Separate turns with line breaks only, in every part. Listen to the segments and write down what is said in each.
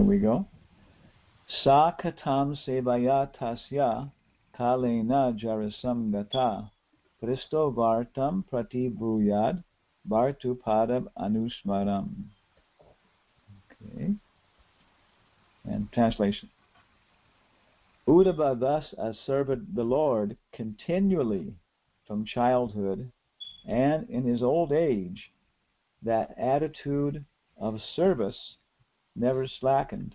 There we go. Sa katam sevaya tasya kalena jarasam gata Kristo vartam pratibhuyad Bhartu padam anusmaram. Okay. And translation. Uddhava thus served the Lord continually from childhood, and in his old age that attitude of service never slackened.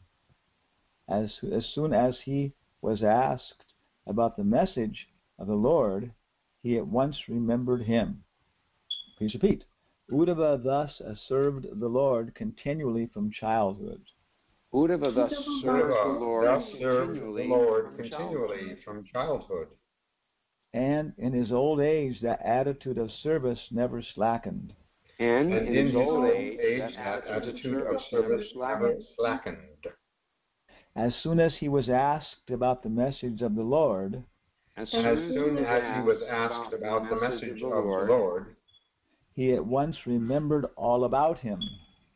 As soon as he was asked about the message of the Lord, he at once remembered him. Please repeat. Uddhava thus served the Lord continually from childhood.
Uddhava thus served the Lord continually from childhood.
And in his old age, that attitude of service never slackened.
And in his old age, that attitude of service never slackened.
As soon as he was asked about the message of the Lord, he at once remembered all about him.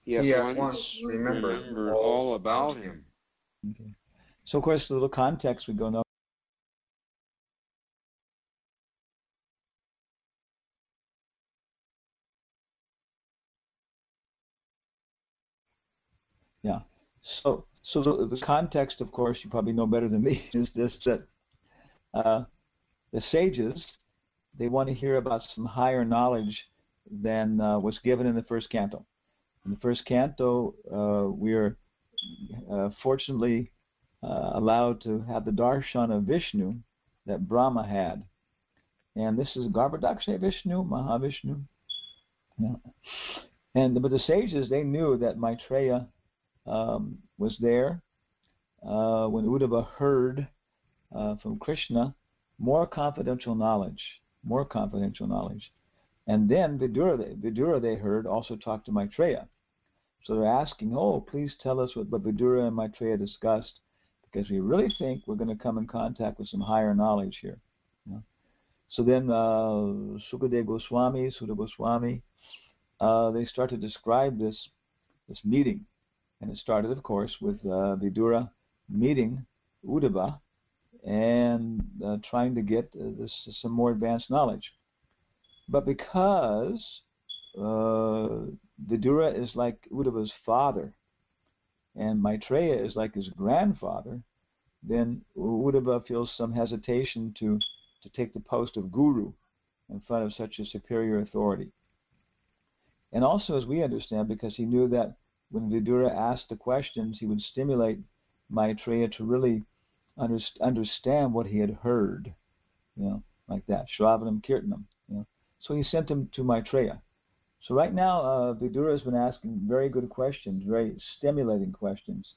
He at once remembered all about him.
Okay. So, of course, the little context we go now. Yeah. So the context, of course, you probably know better than me, is this, that the sages, they want to hear about some higher knowledge than was given in the first canto. In the first canto, we are fortunately allowed to have the darshan of Vishnu that Brahma had. And this is Garbhodaksha Vishnu, Mahavishnu. Yeah. But the sages, they knew that Maitreya was there when Uddhava heard from Krishna more confidential knowledge. And then Vidura they heard also talk to Maitreya. So they're asking, please tell us what Vidura and Maitreya discussed, because we really think we're going to come in contact with some higher knowledge here. You know? So then Sukadeva Goswami, Sudha Goswami, they start to describe this meeting. And it started, of course, with Vidura meeting Uddhava and trying to get some more advanced knowledge. But because Vidura is like Uddhava's father and Maitreya is like his grandfather, then Uddhava feels some hesitation to take the post of guru in front of such a superior authority. And also, as we understand, because he knew that when Vidura asked the questions, he would stimulate Maitreya to really understand what he had heard, like that, Shravanam Kirtanam. So he sent him to Maitreya. So right now, Vidura has been asking very good questions, very stimulating questions.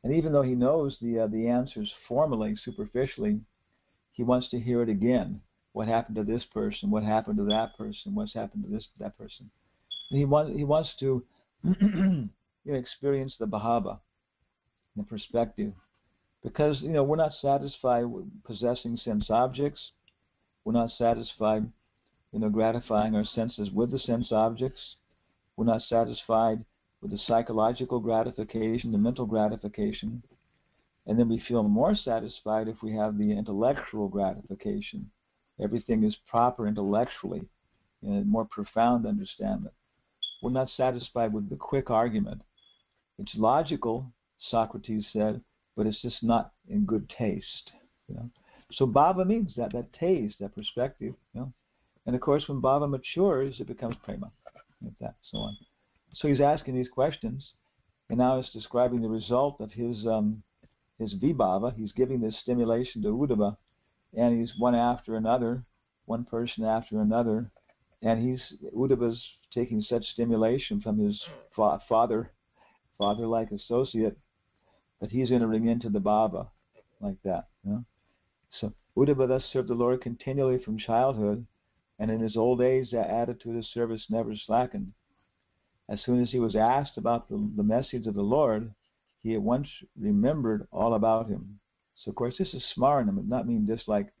And even though he knows the answers formally, superficially, he wants to hear it again. What happened to this person? What happened to that person? What's happened to that person? And he wants to experience the bhava, the perspective, because we're not satisfied with possessing sense objects. We're not satisfied, gratifying our senses with the sense objects. We're not satisfied with the psychological gratification, the mental gratification, and then we feel more satisfied if we have the intellectual gratification. Everything is proper intellectually, more profound understanding. We're not satisfied with the quick argument. It's logical, Socrates said, but it's just not in good taste. So bhava means that taste, that perspective. And of course, when bhava matures, it becomes prema, like that, so on. So he's asking these questions, and now he's describing the result of his vibhava. He's giving this stimulation to Uddhava, and he's one after another, one person after another, and Uddhava's taking such stimulation from his father-like associate that he's entering into the bhava, like that. So Uddhava thus served the Lord continually from childhood, and in his old age that attitude of service never slackened. As soon as he was asked about the message of the Lord, he at once remembered all about him. So of course this is smaranam. It does not mean just like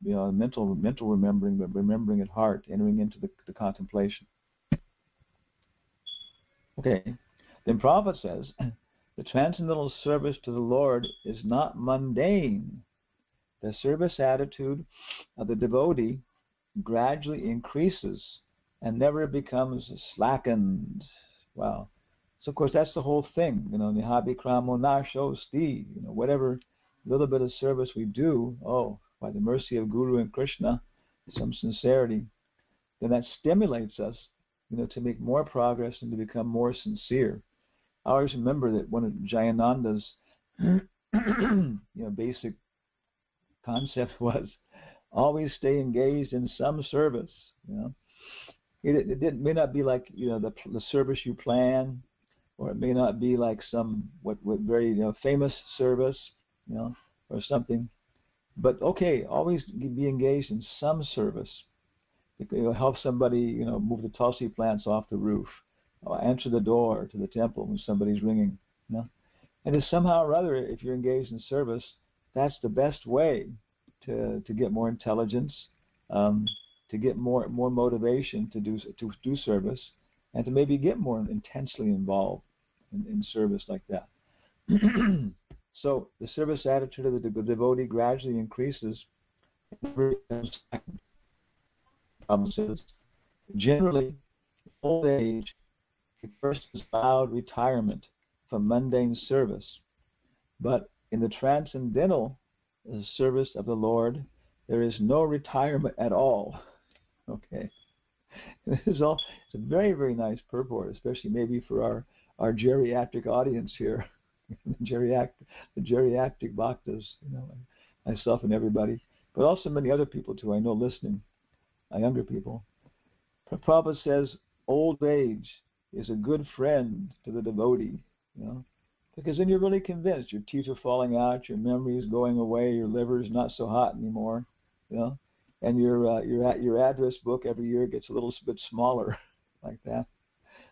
mental remembering, but remembering at heart, entering into the contemplation. Okay. Then Prabhupada says, The transcendental service to the Lord is not mundane. The service attitude of the devotee gradually increases and never becomes slackened. Wow. So of course that's the whole thing, nihabi kramo nasho sti, whatever little bit of service we do, by the mercy of Guru and Krishna, some sincerity, then that stimulates us, to make more progress and to become more sincere. I always remember that one of Jayananda's basic concept was always stay engaged in some service. It may not be like the service you plan, or it may not be like some what very famous service, or something. But okay, always be engaged in some service. Help somebody move the tulsi plants off the roof, or answer the door to the temple when somebody's ringing. And if somehow or other, if you're engaged in service, that's the best way to get more intelligence, to get more motivation to do service, and to maybe get more intensely involved in service like that. So the service attitude of the devotee gradually increases. Generally, old age first is allowed retirement from mundane service, but in the transcendental service of the Lord, there is no retirement at all. Okay, it's a very, very nice purport, especially maybe for our geriatric audience here, the geriatric bhaktas, myself and everybody, but also many other people too I know listening, younger people. Prabhupada says old age is a good friend to the devotee, because then you're really convinced your teeth are falling out, your memory is going away, your liver is not so hot anymore, and your address book every year gets a little bit smaller, like that.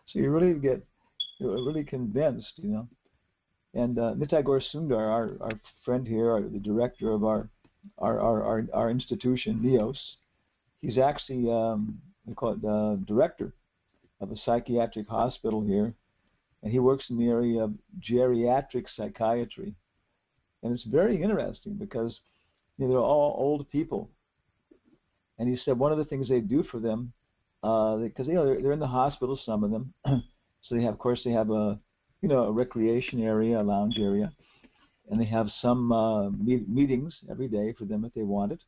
So you're really convinced, And Nitai Gaur Sundar, our friend here, the director of our institution, NEOS, he's actually we call it director of a psychiatric hospital here, and he works in the area of geriatric psychiatry. And it's very interesting because they're all old people. And he said one of the things they do for them, because they're in the hospital, some of them, so they have a recreation area, a lounge area, and they have some meetings every day for them if they want it.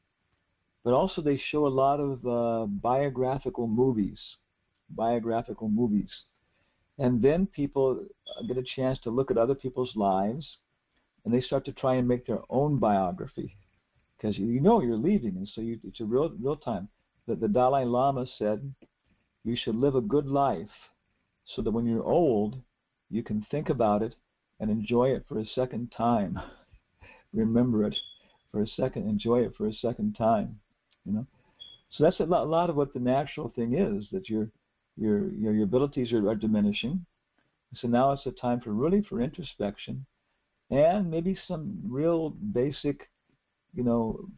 But also they show a lot of biographical movies. And then people get a chance to look at other people's lives, and they start to try and make their own biography, because you're leaving, and so it's a real time. That the Dalai Lama said, you should live a good life, so that when you're old, you can think about it and enjoy it for a second time. Remember it for a second, enjoy it for a second time. So that's a lot of what the natural thing is, that your abilities are diminishing. So now it's a time for introspection, and maybe some real basic,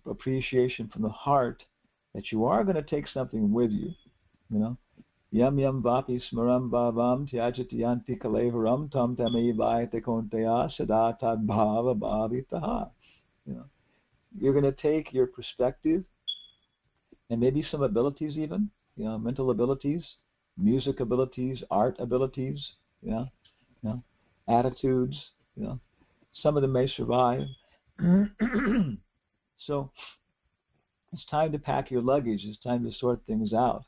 appreciation from the heart that you are going to take something with you. Yam yam vapi smaram bhavam tyajati yanti kalevaram tam tamevayate konteya sadatad bhava bhavitaha. You're going to take your perspective and maybe some abilities even, mental abilities, music abilities, art abilities, attitudes, some of them may survive. So it's time to pack your luggage. It's time to sort things out.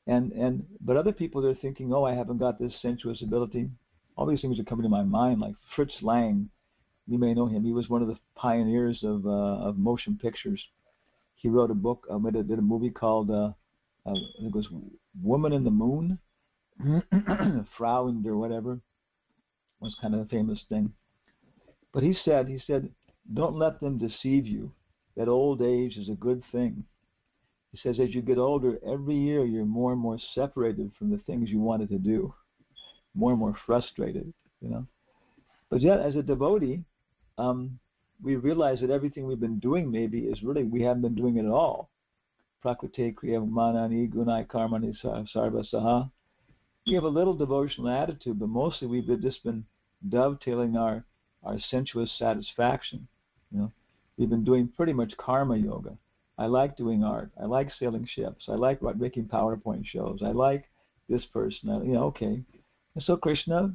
But other people, they're thinking, I haven't got this sensuous ability. All these things are coming to my mind, like Fritz Lang. You may know him. He was one of the pioneers of motion pictures. He wrote a book, did a movie called, I think it was Woman in the Moon, Frauend or whatever, was kind of a famous thing. But he said, don't let them deceive you that old age is a good thing. He says, as you get older, every year you're more and more separated from the things you wanted to do, more and more frustrated, But yet, as a devotee, we realize that everything we've been doing maybe is really, we haven't been doing it at all. Prakrite kriya manani gunai karmani sarva saha. We have a little devotional attitude, but mostly we've just been dovetailing our sensuous satisfaction. We've been doing pretty much karma yoga. I like doing art. I like sailing ships. I like making PowerPoint shows. I like this person. Okay. And so Krishna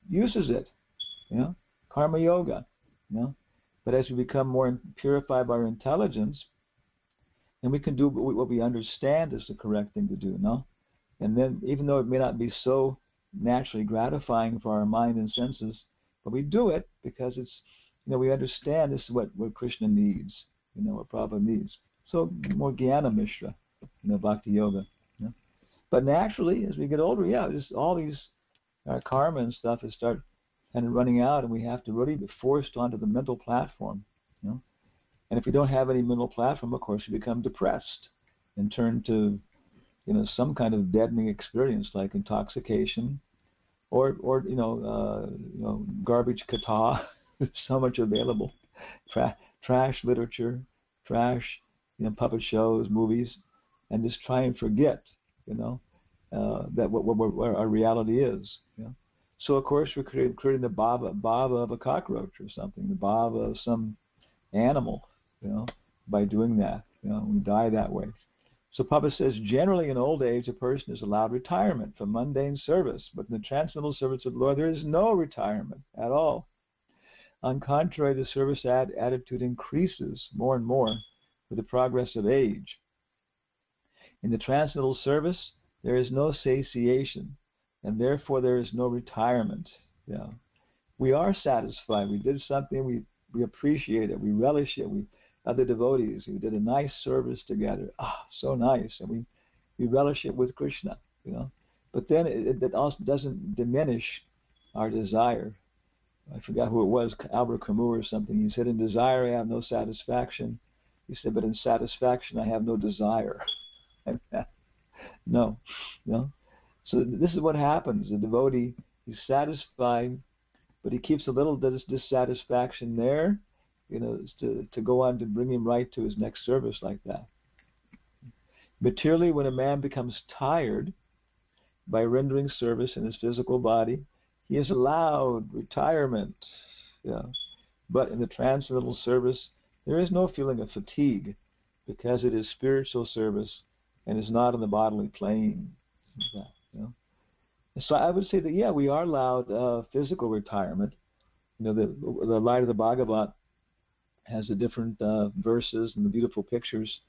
uses it, karma yoga, But as we become more purified by our intelligence, and we can do what we understand is the correct thing to do, And then, even though it may not be so naturally gratifying for our mind and senses, but we do it because it's, we understand this is what Krishna needs, what Prabhupada needs. So more Jnana Mishra, Bhakti Yoga. But naturally, as we get older, just all these our karma and stuff is start kind of running out, and we have to really be forced onto the mental platform. And if we don't have any mental platform, of course, we become depressed and turn to some kind of deadening experience like intoxication, or garbage kata. There's so much available, trash literature, trash puppet shows, movies, and just try and forget that what our reality is. So of course we're creating the bhava of a cockroach or something, the bhava of some animal, by doing that. We die that way. So Prabhupada says, generally in old age, a person is allowed retirement from mundane service, but in the transcendental service of the Lord, there is no retirement at all. On contrary, the service attitude increases more and more with the progress of age. In the transcendental service, there is no satiation, and therefore there is no retirement. We are satisfied. We did something, we appreciate it, we relish it. Other devotees, we did a nice service together. So nice, and we relish it with Krishna. But then it also doesn't diminish our desire. I forgot who it was, Albert Camus or something. He said, in desire I have no satisfaction. He said, but in satisfaction I have no desire. No. So this is what happens. The devotee, he's satisfied, but he keeps a little dissatisfaction there, to go on to bring him right to his next service like that. Materially, when a man becomes tired by rendering service in his physical body, he is allowed retirement. But in the transcendental service, there is no feeling of fatigue because it is spiritual service and is not on the bodily plane. So I would say that, we are allowed physical retirement. The light of the Bhagavat has the different verses and the beautiful pictures.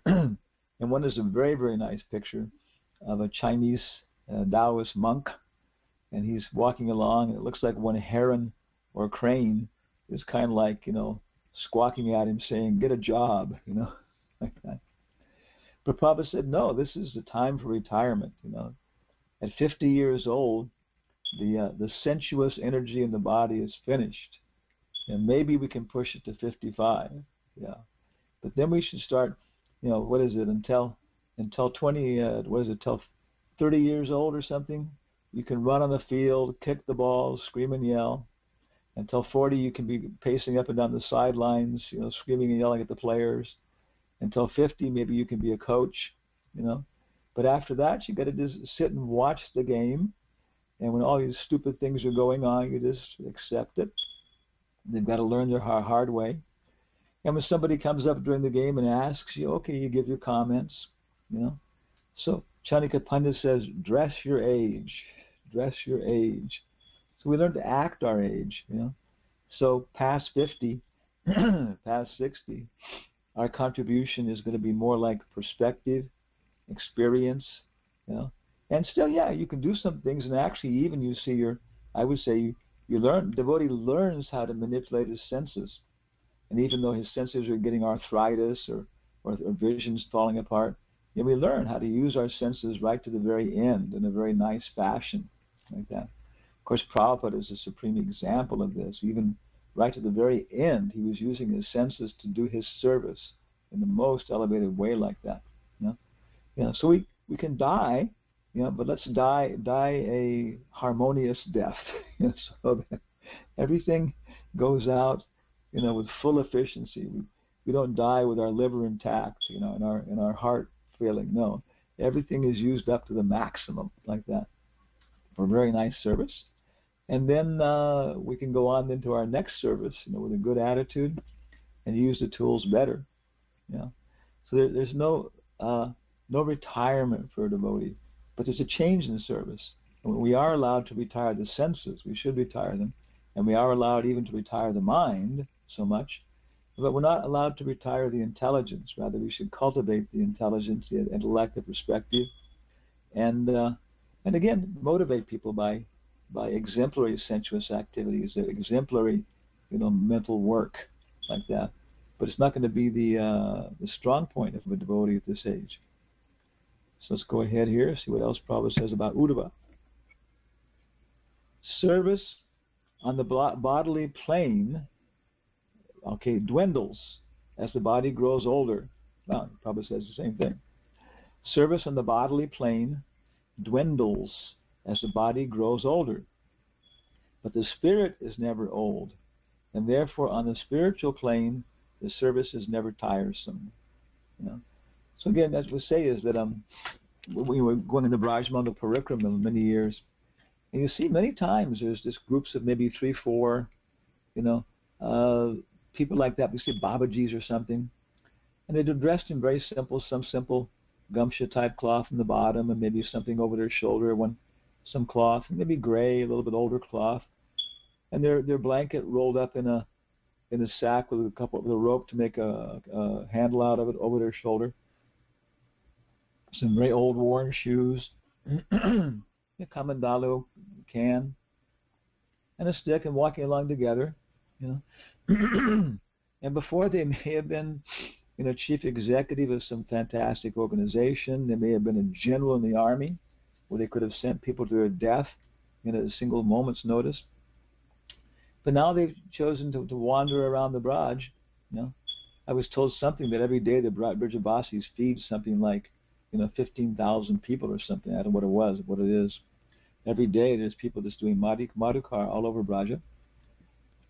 And one is a very, very nice picture of a Chinese Taoist monk, and he's walking along, and it looks like one heron or crane is kind of like, squawking at him saying, get a job, like that. But Prabhupada said, no, this is the time for retirement. At 50 years old, the sensuous energy in the body is finished. And maybe we can push it to 55. But then we should start, what is it, until 30 years old or something? You can run on the field, kick the ball, scream and yell. Until 40, you can be pacing up and down the sidelines, screaming and yelling at the players. Until 50, maybe you can be a coach, But after that, you got to just sit and watch the game. And when all these stupid things are going on, you just accept it. They've got to learn their hard way. And when somebody comes up during the game and asks you, okay, you give your comments, So Chanika Pandit says, dress your age. Dress your age. So we learn to act our age, So past 50, past 60, our contribution is going to be more like perspective, experience, And still, you can do some things, and actually even you see devotee learns how to manipulate his senses. And even though his senses are getting arthritis or vision's falling apart, we learn how to use our senses right to the very end in a very nice fashion, like that. Of course, Prabhupada is a supreme example of this. Even right to the very end, he was using his senses to do his service in the most elevated way like that. So we can die, but let's die a harmonious death, so that everything goes out, with full efficiency. We don't die with our liver intact, and our heart failing. No, everything is used up to the maximum like that for a very nice service. And then we can go on into our next service, with a good attitude and use the tools better. So there's no retirement for a devotee, but there's a change in service. We are allowed to retire the senses. We should retire them. And we are allowed even to retire the mind so much. But we're not allowed to retire the intelligence. Rather, we should cultivate the intelligence, the intellect, the perspective, and again, motivate people by exemplary sensuous activities, exemplary, mental work like that. But it's not going to be the strong point of a devotee at this age. So let's go ahead here, see what else Prabhupada says about Uddhava. Service on the bodily plane, dwindles as the body grows older. Well, Prabhupada says the same thing. Service on the bodily plane dwindles as the body grows older. But the spirit is never old, and therefore on the spiritual plane, the service is never tiresome. So again, as we say is that we were going in the Brajmanda Parikrama many years, and you see many times there's just groups of maybe 3, 4, people like that. We see Babajis or something, and they're dressed in very some simple gumsha type cloth from the bottom, and maybe something over their shoulder, some cloth, maybe gray, a little bit older cloth, and their blanket rolled up in a sack with a rope to make a handle out of it over their shoulder. Some very old worn shoes, a kamandalu can, and a stick, and walking along together, And before they may have been, chief executive of some fantastic organization. They may have been a general in the army, where they could have sent people to their death in a single moment's notice. But now they've chosen to wander around the Braj. I was told something that every day the Brajabasis feed something like, 15,000 people or something. I don't know what it is. Every day there's people just doing madhukar all over Braja.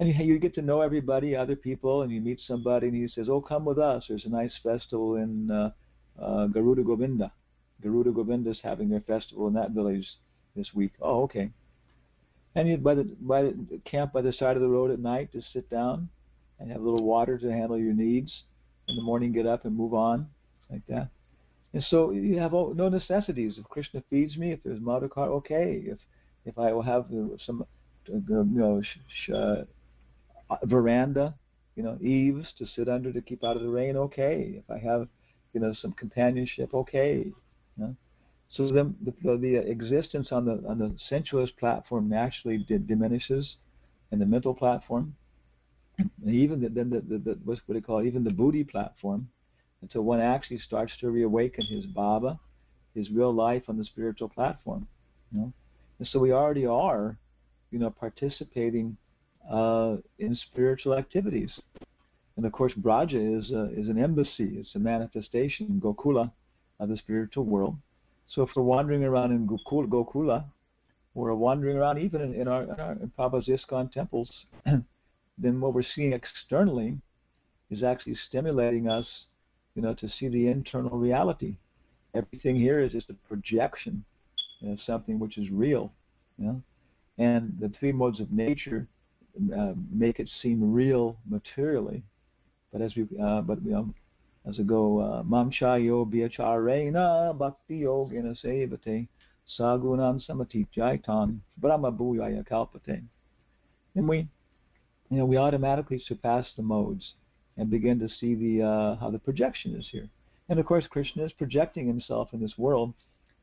And you get to know everybody, other people, and you meet somebody, and he says, "Oh, come with us. There's a nice festival in Garuda Govinda. Garuda Govinda is having their festival in that village this week." Oh, okay. And you by the camp by the side of the road at night to sit down and have a little water to handle your needs. In the morning, get up and move on, like that. And so you have no necessities. If Krishna feeds me, if there's madhukar, okay. If I will have some, veranda, eaves to sit under to keep out of the rain, okay. If I have, some companionship, okay. So then the existence on the sensuous platform naturally diminishes, and the mental platform, and even what's what they call even the buddhi platform, until one actually starts to reawaken his bhava, his real life on the spiritual platform. And so we already are, participating in spiritual activities. And of course, Braja is an embassy. It's a manifestation, Gokula, of the spiritual world. So if we're wandering around in Gokula, or wandering around even in Prabhupada's ISKCON temples, then what we're seeing externally is actually stimulating us, to see the internal reality. Everything here is just a projection of something which is real. And the three modes of nature make it seem real materially. But as we go, mamchayo biacharena bhakti yogena sevate sagunan samati jaitan brahma bhuyaya kalpate. And we automatically surpass the modes and begin to see how the projection is here. And of course, Krishna is projecting himself in this world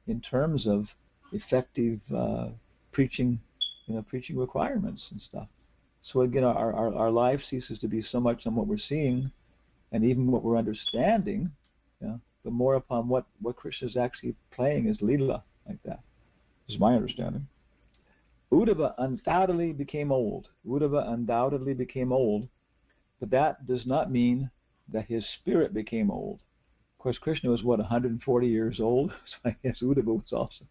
in terms of effective preaching requirements and stuff. So again, our life ceases to be so much on what we're seeing and even what we're understanding, but more upon what Krishna is actually playing as Leela, like that. This is my understanding. Uddhava undoubtedly became old. But that does not mean that his spirit became old. Of course, Krishna was, 140 years old? So I guess Uddhava was also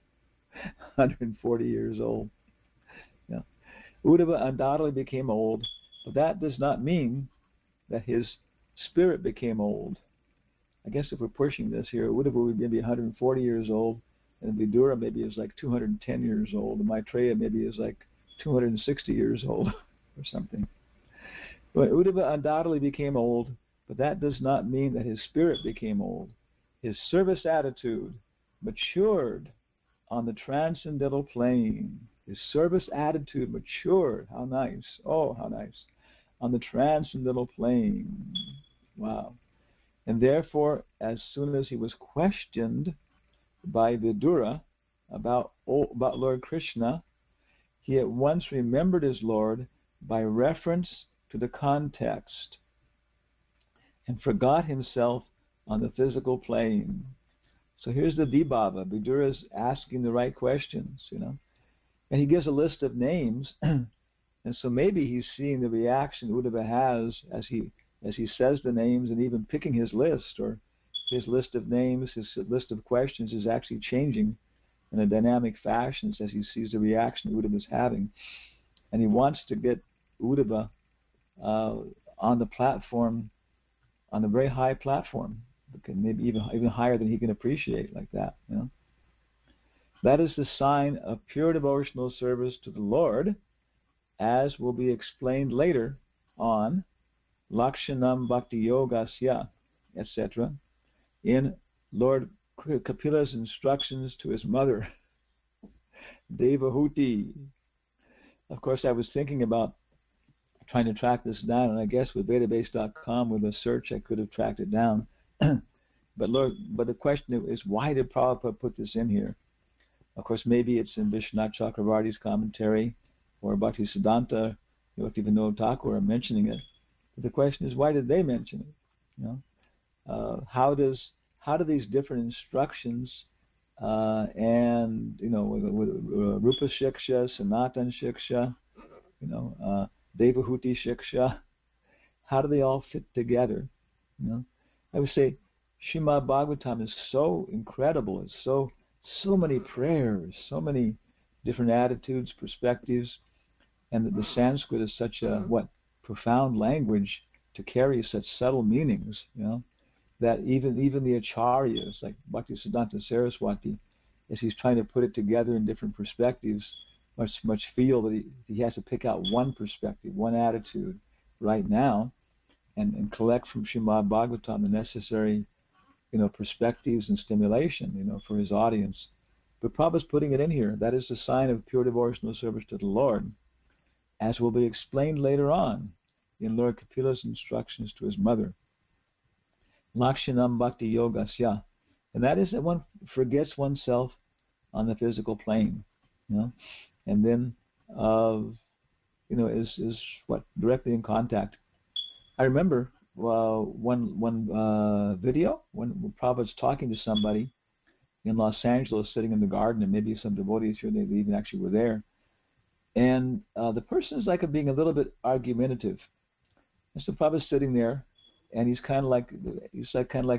140 years old. Uddhava undoubtedly became old, but that does not mean that his spirit became old. I guess if we're pushing this here, Uddhava would maybe 140 years old, and Vidura maybe is like 210 years old, and Maitreya maybe is like 260 years old or something. But Uddhava undoubtedly became old, but that does not mean that his spirit became old. His service attitude matured on the transcendental plane. His service attitude matured. How nice. Oh, how nice. On the transcendental plane. Wow. And therefore, as soon as he was questioned by Vidura about Lord Krishna, he at once remembered his Lord by reference to the context and forgot himself on the physical plane. So here's the Vibhava. Vidura is asking the right questions, and he gives a list of names, and so maybe he's seeing the reaction Uddhava has as he says the names, and even picking his list, or his list of names, his list of questions is actually changing in a dynamic fashion as he sees the reaction Uddhava is having. And he wants to get Uddhava on the platform, on a very high platform, maybe even higher than he can appreciate, like that. That is the sign of pure devotional service to the Lord, as will be explained later on, Lakshanam Bhakti Yogasya, etc., in Lord Kapila's instructions to his mother, Devahuti. Of course, I was thinking about trying to track this down, and I guess with Vedabase.com, with a search, I could have tracked it down. But the question is, why did Prabhupada put this in here? Of course, maybe it's in Vishwanath Chakravarti's commentary, or Bhaktisiddhanta, Bhaktivinoda Thakur are mentioning it. But the question is, why did they mention it? How do these different instructions and with Rupa Shiksha, Sanatan Shiksha, Devahuti Shiksha, how do they all fit together? I would say Srimad Bhagavatam is so incredible. It's so many prayers, so many different attitudes, perspectives, and that the Sanskrit is such a profound language to carry such subtle meanings. That even the acharyas like Bhaktisiddhanta Saraswati, as he's trying to put it together in different perspectives, much feel that he has to pick out one perspective, one attitude right now, and collect from Srimad Bhagavatam the necessary perspectives and stimulation for his audience. But Prabhupada's putting it in here. That is the sign of pure devotional service to the Lord, as will be explained later on in Lord Kapila's instructions to his mother. Lakshanam Bhakti Yogasya. And that is that one forgets oneself on the physical plane, and then is directly in contact. I remember one video when Prabhupada's talking to somebody in Los Angeles, sitting in the garden, and maybe some devotees here, they even actually were there, and the person is being a little bit argumentative. And so Prabhupada's sitting there, and he's kind of like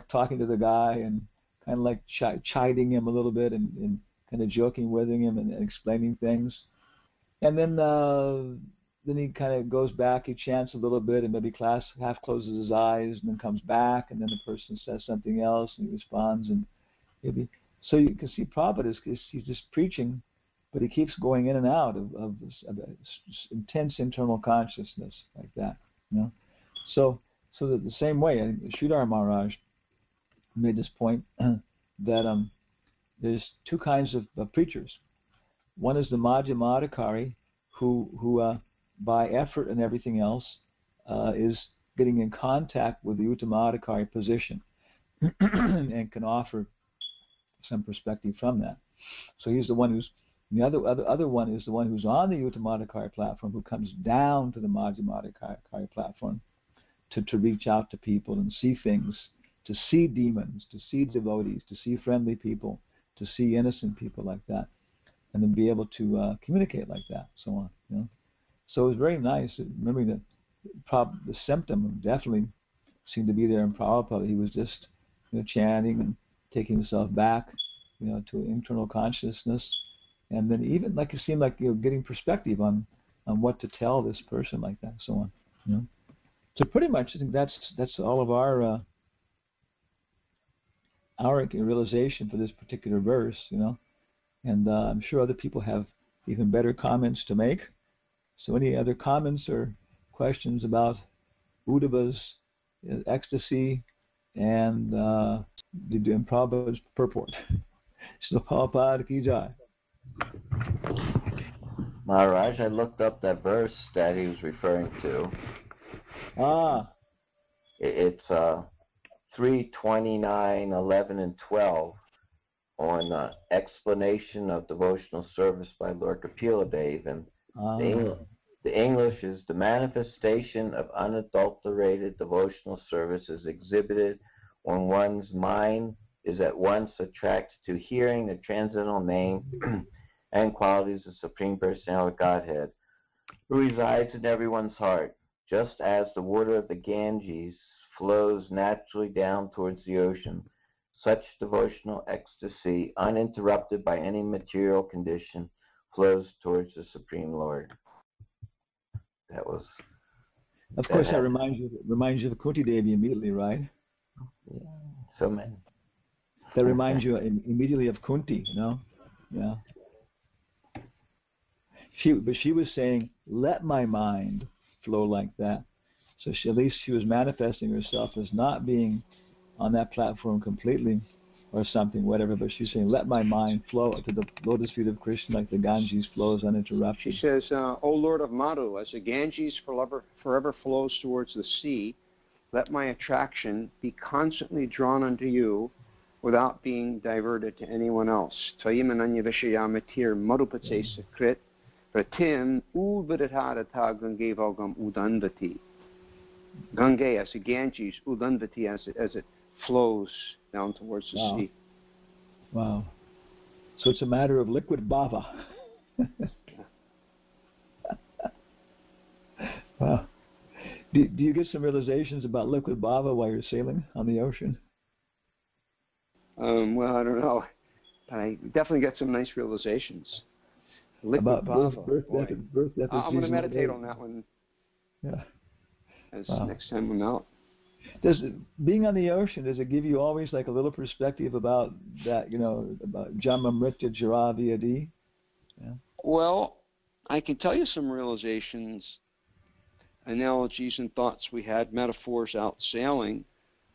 talking to the guy and kind of like chiding him a little bit and kind of joking with him and explaining things. And then he kind of goes back, he chants a little bit, and maybe half closes his eyes and then comes back, and then the person says something else and he responds, and maybe so you can see Prabhupada he's just preaching, but he keeps going in and out of intense internal consciousness like that. So that the same way, Sridhar Maharaj made this point that there's two kinds of preachers. One is the Madhyamadikari, who by effort and everything else is getting in contact with the Uttamadikari position and can offer some perspective from that. So he's the one who's the other one is the one who's on the Uttamadikari platform, who comes down to the Madhyamadikari platform to reach out to people and see things, to see demons, to see devotees, to see friendly people, to see innocent people like that, and then be able to communicate like that, so on. So it was very nice remembering that the symptom definitely seemed to be there in Prabhupada. He was just chanting and taking himself back to internal consciousness, and then even it seemed like getting perspective on what to tell this person like that, so on. So pretty much, I think that's all of our realization for this particular verse, and I'm sure other people have even better comments to make. So any other comments or questions about Uddhava's ecstasy and the Prabhupada's purport? So Prabhupada ki jai.
Maharaj, I looked up that verse that he was referring to. It's 3:29, 11, and 12 on explanation of devotional service by Lord Kapila Dev. And the English is the manifestation of unadulterated devotional service is exhibited when one's mind is at once attracted to hearing the transcendental name and qualities of Supreme Personality of Godhead, who resides in everyone's heart, just as the water of the Ganges flows naturally down towards the ocean. Such devotional ecstasy, uninterrupted by any material condition, flows towards the Supreme Lord. That was.
Of course, that reminds you of Kunti Devi immediately, right?
Yeah, so many.
That reminds you immediately of Kunti, you know? Yeah. But she was saying, let my mind flow like that. So at least she was manifesting herself as not being on that platform completely or something, whatever, but she's saying, let my mind flow to the lotus feet of Krishna like the Ganges flows uninterrupted.
She says, O Lord of Madhu, as the Ganges forever flows towards the sea, let my attraction be constantly drawn unto you without being diverted to anyone else. Tvayimananya vishayamatir madhupate sakrit pratim ulvadhatata gange vogam udandati. Gange as the Ganges, udandati as it flows down towards the sea.
Wow. So it's a matter of liquid bhava. Wow. Do you get some realizations about liquid bhava while you're sailing on the ocean?
Well, I don't know. I definitely got some nice realizations. Liquid
about
bhava.
birth, death,
I'm going to meditate on that one.
Yeah.
Next time I'm out.
Being on the ocean, does it give you always like a little perspective about that, about Janma Mritya Jara Vyadi? Yeah.
Well, I can tell you some realizations, analogies and thoughts we had, metaphors out sailing.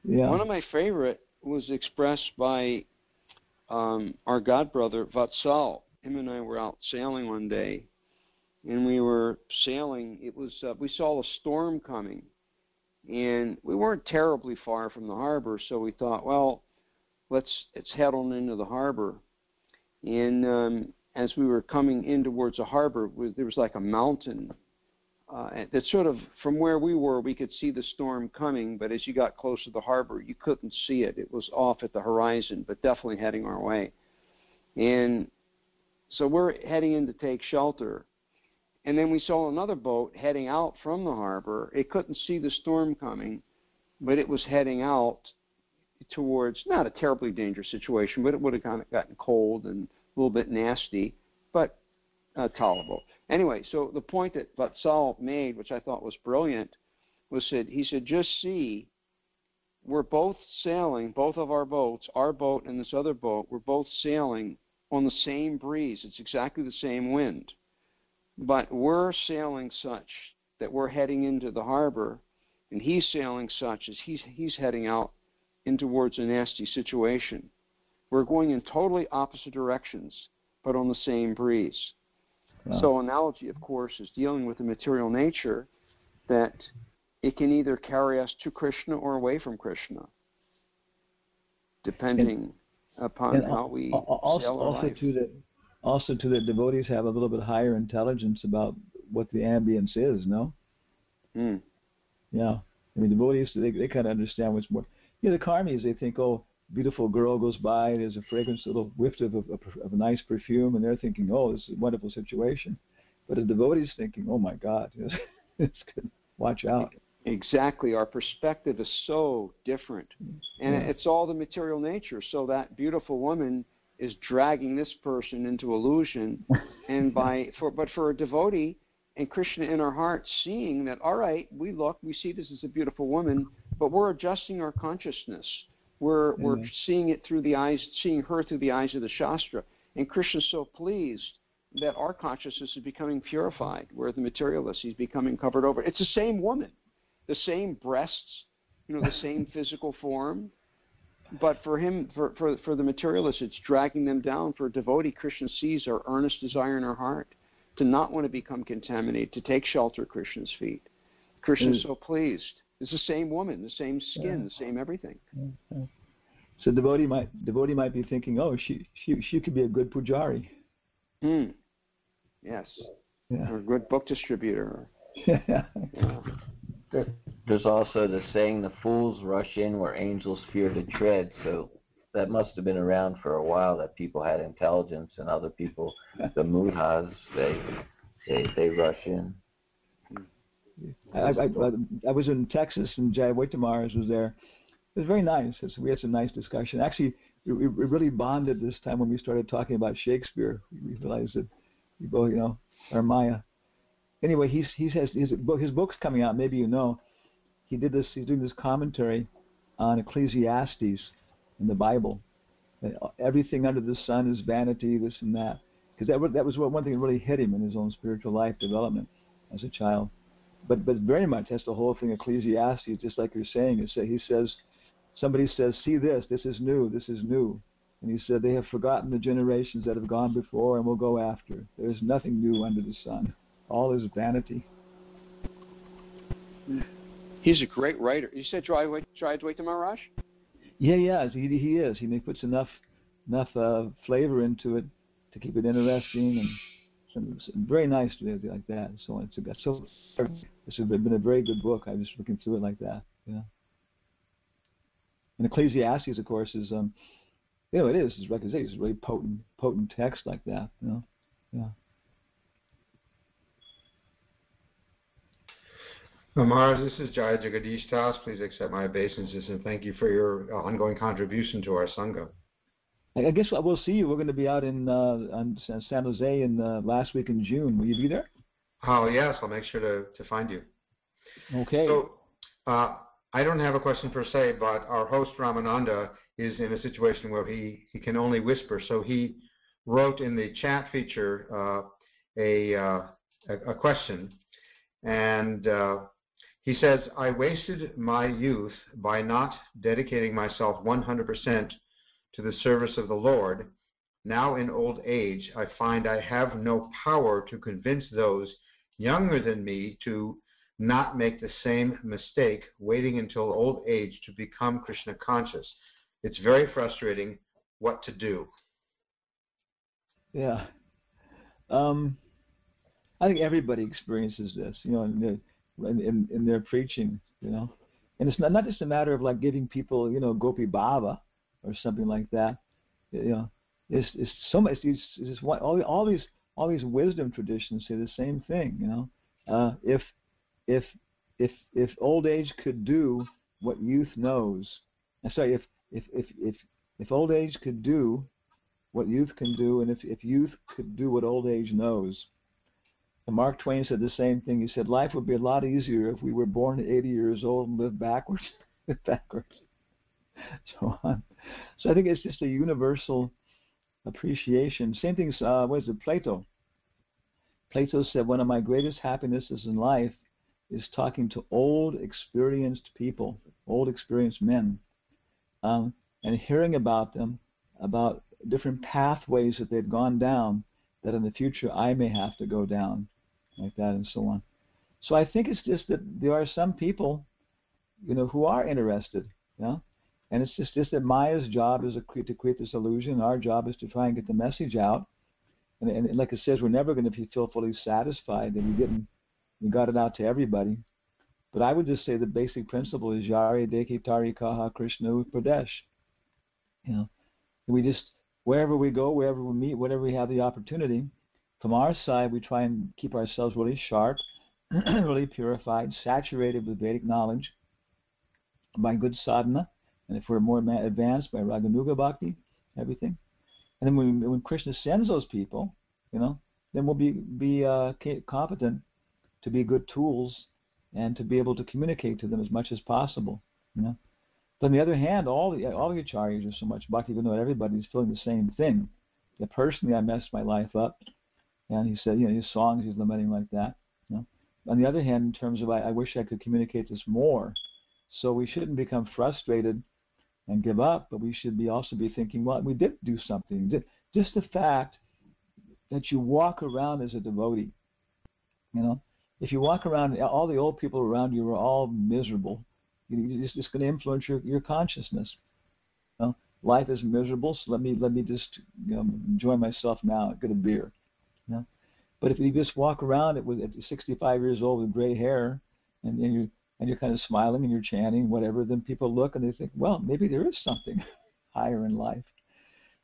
Yeah.
One of my favorite was expressed by our godbrother Vatsal. Him and I were out sailing one day, and we were sailing. It was we saw a storm coming, and we weren't terribly far from the harbor, so we thought, well, let's head on into the harbor. And as we were coming in towards the harbor, there was like a mountain that sort of, from where we were, we could see the storm coming, but as you got close to the harbor, you couldn't see it. It was off at the horizon, but definitely heading our way. And so we're heading in to take shelter. And then we saw another boat heading out from the harbor. It couldn't see the storm coming, but it was heading out towards, not a terribly dangerous situation, but it would have kind of gotten cold and a little bit nasty, but tolerable. Anyway, so the point that Vatsal made, which I thought was brilliant, was that he said, just see, we're both sailing, both of our boats, our boat and this other boat, we're both sailing on the same breeze. It's exactly the same wind. But we're sailing such that we're heading into the harbor, and he's sailing such as he's heading out in towards a nasty situation. We're going in totally opposite directions, but on the same breeze. Wow. So analogy, of course, is dealing with the material nature, that it can either carry us to Krishna or away from Krishna, depending upon how we sail our life.
Also, too, that devotees have a little bit higher intelligence about what the ambience is, no? Yeah. I mean, devotees, they kind of understand what's more. The karmis, they think, oh, beautiful girl goes by, there's a fragrance, a little whiff of a nice perfume, and they're thinking, oh, this is a wonderful situation. But a devotee's thinking, oh, my God, it's good. Watch out.
Exactly. Our perspective is so different. And it's all the material nature. So that beautiful woman is dragging this person into illusion. And but for a devotee and Krishna in our heart, seeing that, all right, we see this as a beautiful woman, but we're adjusting our consciousness. We're seeing it through the eyes, seeing her through the eyes of the Shastra. And Krishna's so pleased that our consciousness is becoming purified, where the materialist, he's becoming covered over. It's the same woman, the same breasts, the same physical form. But for him, for the materialist, it's dragging them down. For a devotee, Krishna sees our earnest desire in our heart to not want to become contaminated, to take shelter at Krishna's feet. Krishna is so pleased. It's the same woman, the same skin, the same everything.
So devotee might be thinking, oh, she could be a good pujari.
Yes. Yeah. Or a good book distributor.
Yeah.
There's also the saying, the fools rush in where angels fear to tread. So that must have been around for a while, that people had intelligence and other people, the mudhas, they rush in.
I was in Texas and Jai Vaitamaras was there. It was very nice. We had some nice discussion. Actually, we really bonded this time when we started talking about Shakespeare. We realized that we both, are Maya. Anyway, his book's coming out. Maybe you know. He's doing this commentary on Ecclesiastes in the Bible. Everything under the sun is vanity, this and that. Because that was one thing that really hit him in his own spiritual life development as a child. But very much that's the whole thing. Ecclesiastes, just like you're saying, somebody says, see this is new, and he said they have forgotten the generations that have gone before and will go after. There is nothing new under the sun. All is vanity.
He's a great writer. You said Jai Advaita Maharaj?
Yeah, he is. He puts enough flavor into it to keep it interesting, and some very nice to it like that. So it's been a very good book. I was looking through it like that. Yeah. And Ecclesiastes, of course, is it is. It's like I say, it's a really potent text like that. Yeah.
Maharaj, this is Jaya Jagadish Das. Please accept my obeisances and thank you for your ongoing contribution to our Sangha.
I guess we'll see you. We're going to be out in San Jose in last week in June. Will you be there?
Oh, yes. I'll make sure to find you.
Okay.
So, I don't have a question per se, but our host Ramananda is in a situation where he can only whisper. So he wrote in the chat feature a question, and he says, I wasted my youth by not dedicating myself 100% to the service of the Lord. Now in old age, I find I have no power to convince those younger than me to not make the same mistake, waiting until old age to become Krishna conscious. It's very frustrating. What to do?
Yeah. I think everybody experiences this, in their preaching, and it's not just a matter of like giving people, Gopi Bhava or something like that. It's so much. All these wisdom traditions say the same thing. If old age could do what youth knows, if old age could do what youth can do, and if youth could do what old age knows. And Mark Twain said the same thing. He said, life would be a lot easier if we were born at 80 years old and lived backwards. So on. So I think it's just a universal appreciation. Same thing, Plato? Plato said, one of my greatest happinesses in life is talking to old, experienced people, old, experienced men, and hearing about them, about different pathways that they've gone down that in the future I may have to go down, like that and so on. So I think it's just that there are some people, who are interested, and it's just that Maya's job is to create this illusion. Our job is to try and get the message out. And like it says, we're never going to feel fully satisfied that we got it out to everybody. But I would just say the basic principle is Yari Deki Tari Kaha Krishna Pradesh. We just, wherever we go, wherever we meet, whenever we have the opportunity, from our side, we try and keep ourselves really sharp, really purified, saturated with Vedic knowledge by good sadhana, and if we're more advanced, by Raganuga Bhakti, everything. And then when Krishna sends those people, then we'll be competent to be good tools and to be able to communicate to them as much as possible. But on the other hand, all the acharyas are so much bhakti, even though everybody's feeling the same thing. That personally, I messed my life up, And he said, his songs he's lamenting like that. On the other hand, in terms of I wish I could communicate this more. So we shouldn't become frustrated and give up, but we should also be thinking, well, we did do something. Just the fact that you walk around as a devotee, if you walk around, all the old people around you are all miserable. It's going to influence your consciousness. Life is miserable, so let me just enjoy myself now, get a beer. But if you just walk around at 65 years old with gray hair, and you're kind of smiling and you're chanting whatever, then people look and they think, well, maybe there is something higher in life.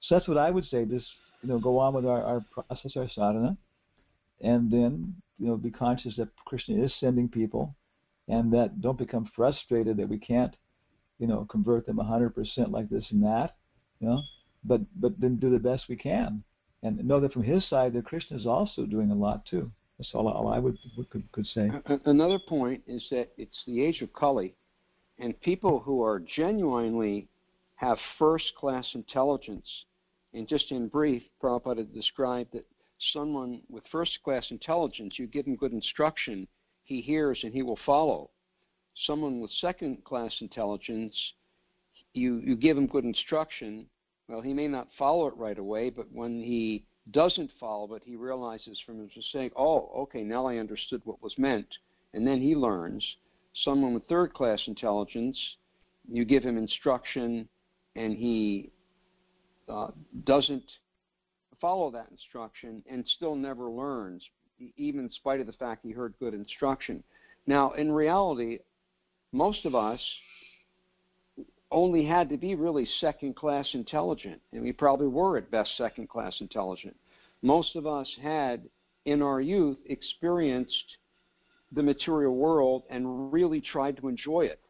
So that's what I would say. Just go on with our process, our sadhana, and then be conscious that Krishna is sending people, and that don't become frustrated that we can't convert them 100% like this and that, but then do the best we can. And know that from his side, that Krishna is also doing a lot too. That's all I could say.
Another point is that it's the age of Kali, and people who are genuinely have first-class intelligence, and just in brief, Prabhupada described that someone with first-class intelligence, you give him good instruction, he hears and he will follow. Someone with second-class intelligence, you give him good instruction. Well, he may not follow it right away, but when he doesn't follow it, he realizes from his mistake, oh, okay, now I understood what was meant, and then he learns. Someone with third-class intelligence, you give him instruction, and he doesn't follow that instruction and still never learns, even in spite of the fact he heard good instruction. Now, in reality, most of us only had to be really second-class intelligent, and we probably were at best second-class intelligent. Most of us had, in our youth, experienced the material world and really tried to enjoy it.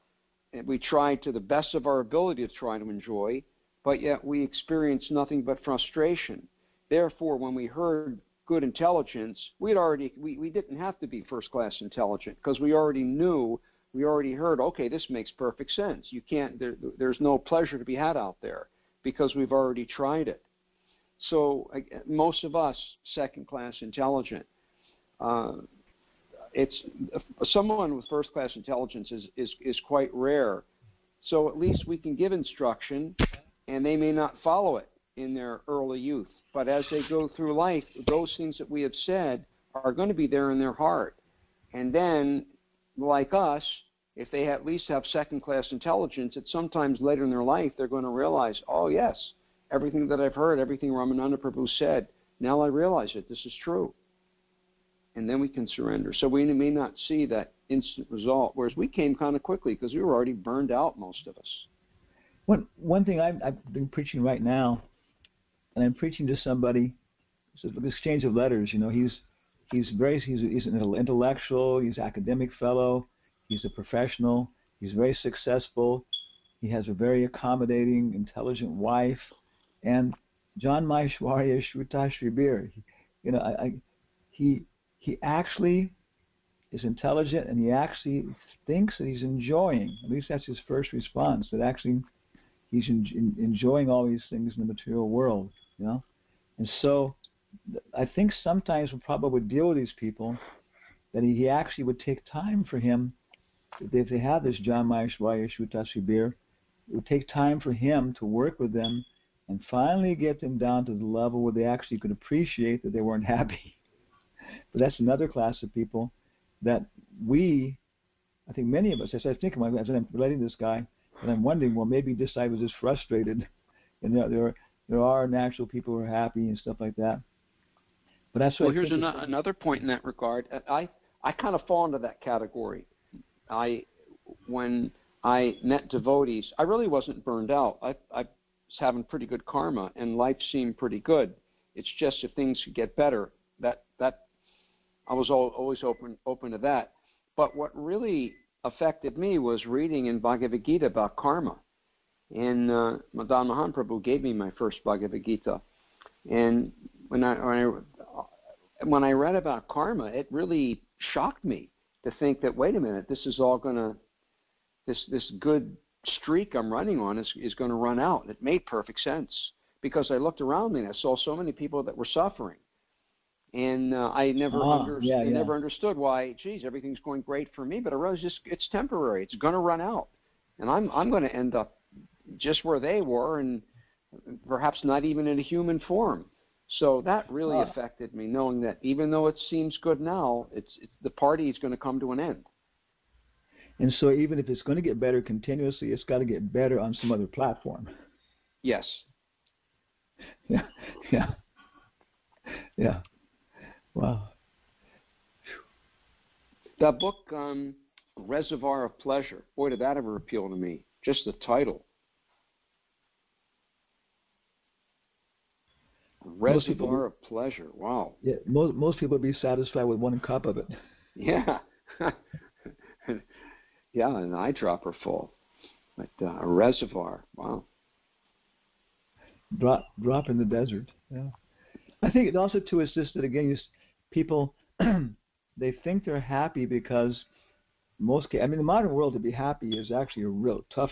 And we tried to the best of our ability to try to enjoy, but yet we experienced nothing but frustration. Therefore, when we heard good intelligence, we didn't have to be first-class intelligent, because we already knew. We already heard, okay, this makes perfect sense. You can't. There's no pleasure to be had out there because we've already tried it. So most of us, second-class intelligent. It's someone with first-class intelligence is quite rare. So at least we can give instruction, and they may not follow it in their early youth. But as they go through life, those things that we have said are going to be there in their heart. And then, like us, if they at least have second-class intelligence, that sometimes later in their life they're going to realize, oh yes, everything that I've heard, everything Ramananda Prabhu said, now I realize it, this is true. And then we can surrender. So we may not see that instant result, whereas we came kind of quickly because we were already burned out, most of us.
One thing I've been preaching right now, and I'm preaching to somebody, it's an exchange of letters, he's an intellectual, he's an academic fellow, he's a professional, he's very successful, he has a very accommodating, intelligent wife, and John Maheshwarya Shruta Shribir, he actually is intelligent, and he actually thinks that he's enjoying, at least that's his first response, that actually he's enjoying all these things in the material world, And so I think sometimes when Prabhupada would deal with these people, that he actually would take time for him, if they have this John Maheshwarya Shruta Shribir, it would take time for him to work with them and finally get them down to the level where they actually could appreciate that they weren't happy. But that's another class of people that I think many of us, as I think as I'm relating to this guy, and I'm wondering, well, maybe this guy was just frustrated, and there are natural people who are happy and stuff like that. But that's what.
Well, here's another point in that regard. I kind of fall into that category. When I met devotees, I really wasn't burned out. I was having pretty good karma, and life seemed pretty good. It's just if things could get better, that I was always open to that. But what really affected me was reading in Bhagavad Gita about karma. And Madan Mohan Prabhu gave me my first Bhagavad Gita. And when I read about karma, it really shocked me to think that, wait a minute, this is all going to, this good streak I'm running on is going to run out. It made perfect sense because I looked around me and I saw so many people that were suffering. And I never never
yeah.
understood why. Geez, everything's going great for me, but I realize it's temporary. It's going to run out, and I'm going to end up just where they were, and perhaps not even in a human form. So that really affected me, knowing that even though it seems good now, it's the party is going to come to an end.
And so even if it's going to get better continuously, it's got to get better on some other platform.
Yes.
Yeah. Wow.
That book, Reservoir of Pleasure, boy, did that ever appeal to me. Just the title. Reservoir of Pleasure, wow.
Yeah, most people would be satisfied with 1 cup of it.
Yeah. Yeah, an eyedropper full. But a reservoir, wow.
Drop in the desert, yeah. I think it also, too, is just that, again, people, they think they're happy because the modern world, to be happy is actually a real tough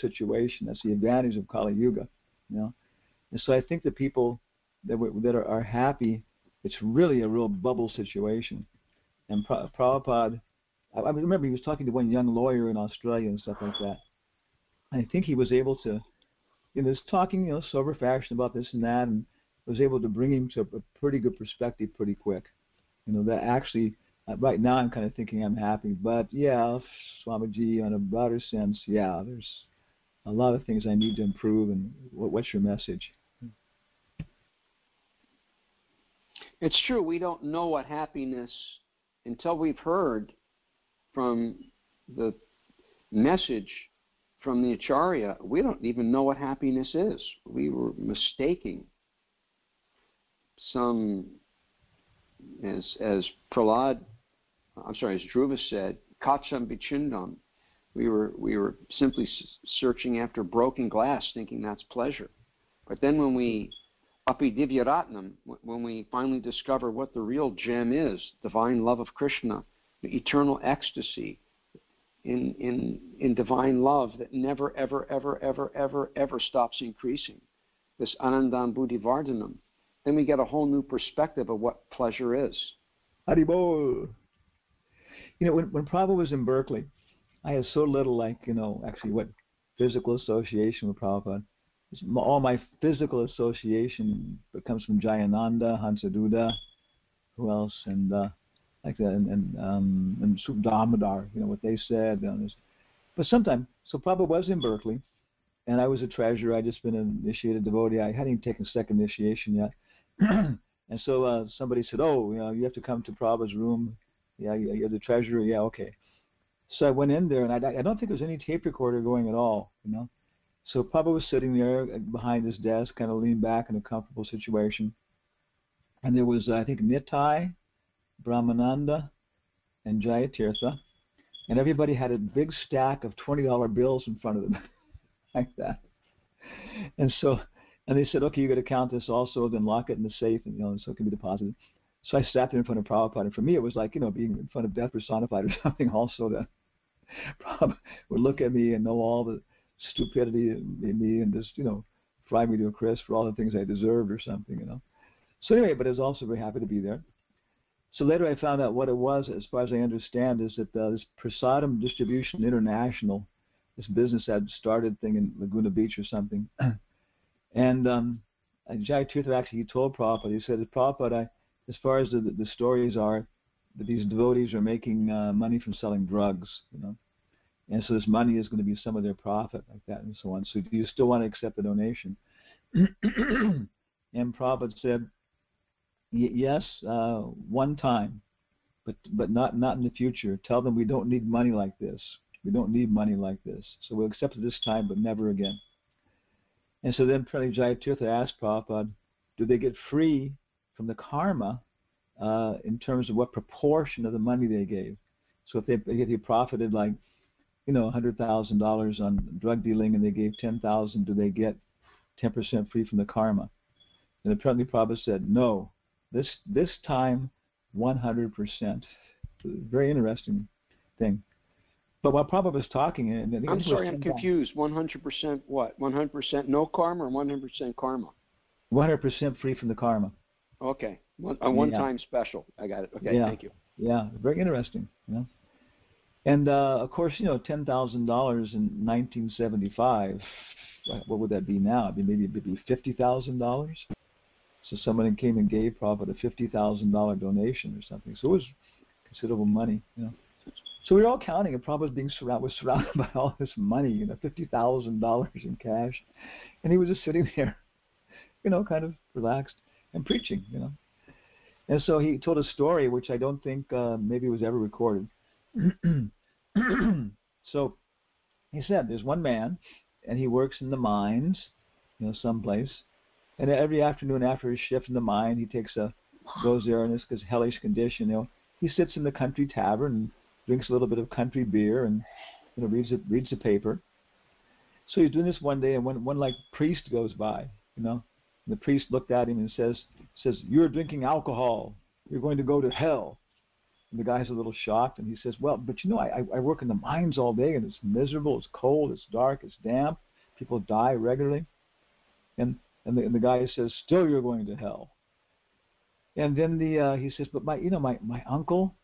situation. That's the advantage of Kali Yuga, you know. And so I think the people that are happy, it's really a real bubble situation. And Prabhupada, I remember he was talking to one young lawyer in Australia and stuff like that. And I think he was able to, was talking, sober fashion about this and that, and was able to bring him to a pretty good perspective pretty quick. That actually, right now I'm kind of thinking I'm happy, but yeah, Swamiji, on a broader sense, yeah, there's a lot of things I need to improve. And what's your message?
It's true. We don't know what happiness, until we've heard from the message from the Acharya, we don't even know what happiness is. We were mistaking some, as Dhruva said, Kacham Vichindam. We were simply searching after broken glass, thinking that's pleasure. But then when we Api Divyaratnam, when we finally discover what the real gem is, divine love of Krishna, the eternal ecstasy in divine love that never, ever, ever, ever, ever, ever stops increasing, this Anandam Buddhivardhanam, then we get a whole new perspective of what pleasure is.
Haribol. When Prabhupada was in Berkeley, I had so little, actually what physical association with Prabhupada. All my physical association comes from Jayananda, Hansaduda, who else, and like that, and Sup Damodar, what they said. But sometimes, so Prabhupada was in Berkeley, and I was a treasurer. I'd just been an initiated devotee. I hadn't even taken second initiation yet. And so somebody said, you have to come to Prabhupada's room. Yeah, you're the treasurer. Yeah, okay. So I went in there, and I don't think there was any tape recorder going at all, So Prabhupada was sitting there behind his desk, kind of leaned back in a comfortable situation. And there was, I think, Nitai, Brahmananda, and Jayatirtha. And everybody had a big stack of $20 bills in front of them, like that. And they said, okay, you got to count this also, then lock it in the safe, and so it can be deposited. So I sat there in front of Prabhupada, and for me it was like, being in front of death personified or something also, that Prabhupada would look at me and know all the stupidity in me and just, fry me to a crisp for all the things I deserved or something, So anyway, but I was also very happy to be there. So later I found out what it was, as far as I understand, is that this Prasadam Distribution International, this business had started thing in Laguna Beach or something. And Jayatirtha actually, he told Prabhupada, he said, Prabhupada, as far as the stories are, that these devotees are making money from selling drugs, And so this money is going to be some of their profit, like that, and so on. So do you still want to accept the donation? And Prabhupada said, yes, one time, but not in the future. Tell them we don't need money like this. We don't need money like this. So we'll accept it this time, but never again. And so then Jayatirtha asked Prabhupada, do they get free from the karma in terms of what proportion of the money they gave? So if they profited like, $100,000 on drug dealing and they gave 10,000, do they get 10% free from the karma? And apparently Prabhupada said, no, this time 100%. Very interesting thing. But while Prabhupada was talking,
I'm sorry, I'm confused. 100% what? 100% no karma or 100% karma?
100% free from the karma.
Okay. A one-time special. I got it. Okay, thank you.
Yeah, very interesting. And of course, $10,000 in 1975. What would that be now? Maybe it'd be $50,000. So someone came and gave Prabhupada a $50,000 donation or something. So it was considerable money. So we were all counting, and Prabhupada was surrounded by all this money, $50,000 in cash, and he was just sitting there, kind of relaxed and preaching, And so he told a story which I don't think maybe was ever recorded. So he said, there's one man, and he works in the mines, someplace. And every afternoon after his shift in the mine, he goes there in his hellish condition. He sits in the country tavern and drinks a little bit of country beer and reads the paper. So he's doing this one day, and one like priest goes by, And the priest looked at him and says, "You're drinking alcohol. You're going to go to hell." And the guy's a little shocked, and he says, "Well, but I work in the mines all day, and it's miserable. It's cold. It's dark. It's damp. People die regularly." And the guy says, "Still, you're going to hell." And then he says, "But my uncle,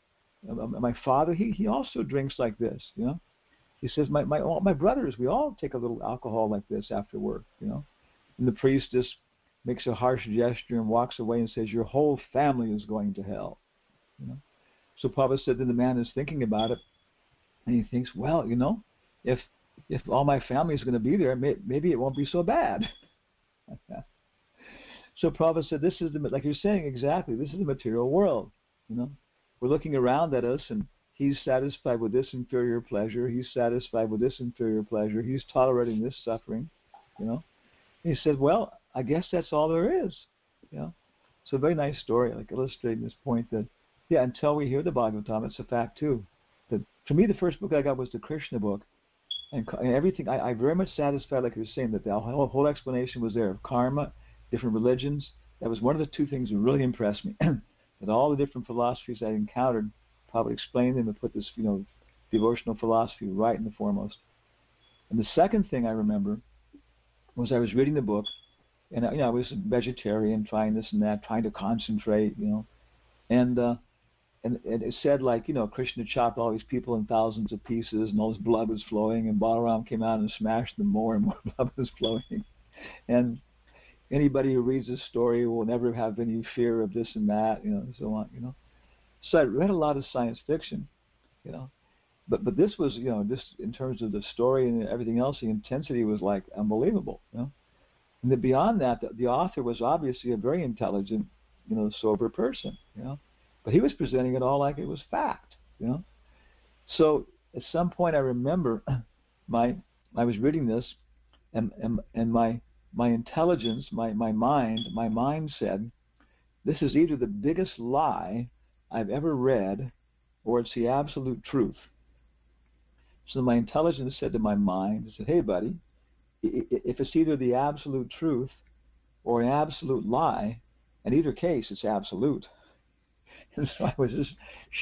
my father, he also drinks like this, He says, all my brothers, we all take a little alcohol like this after work, And the priest just makes a harsh gesture and walks away and says, "Your whole family is going to hell." So Prabhupada said that the man is thinking about it, and he thinks, well, if all my family is going to be there, maybe it won't be so bad. So Prabhupada said, this is like you're saying exactly, this is the material world. We're looking around at us, and he's satisfied with this inferior pleasure. He's satisfied with this inferior pleasure. He's tolerating this suffering. He said, well, I guess that's all there is. So a very nice story, like illustrating this point that, until we hear the Bhagavatam, it's a fact too. That for me, the first book I got was the Krishna book, and everything. I very much satisfied, like you were saying, that the whole explanation was there of karma, different religions. That was one of the two things that really impressed me. That all the different philosophies I encountered, probably explained them and put this, devotional philosophy right in the foremost. And the second thing I remember was I was reading the book, and I was a vegetarian, trying this and that, trying to concentrate, and it said, like, Krishna chopped all these people in thousands of pieces, and all this blood was flowing, and Balaram came out and smashed them more, and more blood was flowing. And anybody who reads this story will never have any fear of this and that, and so on, So I read a lot of science fiction, but this was, just in terms of the story and everything else, the intensity was like unbelievable, And then beyond that, the author was obviously a very intelligent, sober person, But he was presenting it all like it was fact, So at some point I remember I was reading this, and my intelligence, my mind said, this is either the biggest lie I've ever read, or it's the absolute truth. So my intelligence said to my mind, it said, "Hey, buddy, if it's either the absolute truth or an absolute lie, in either case, it's absolute." And so I was just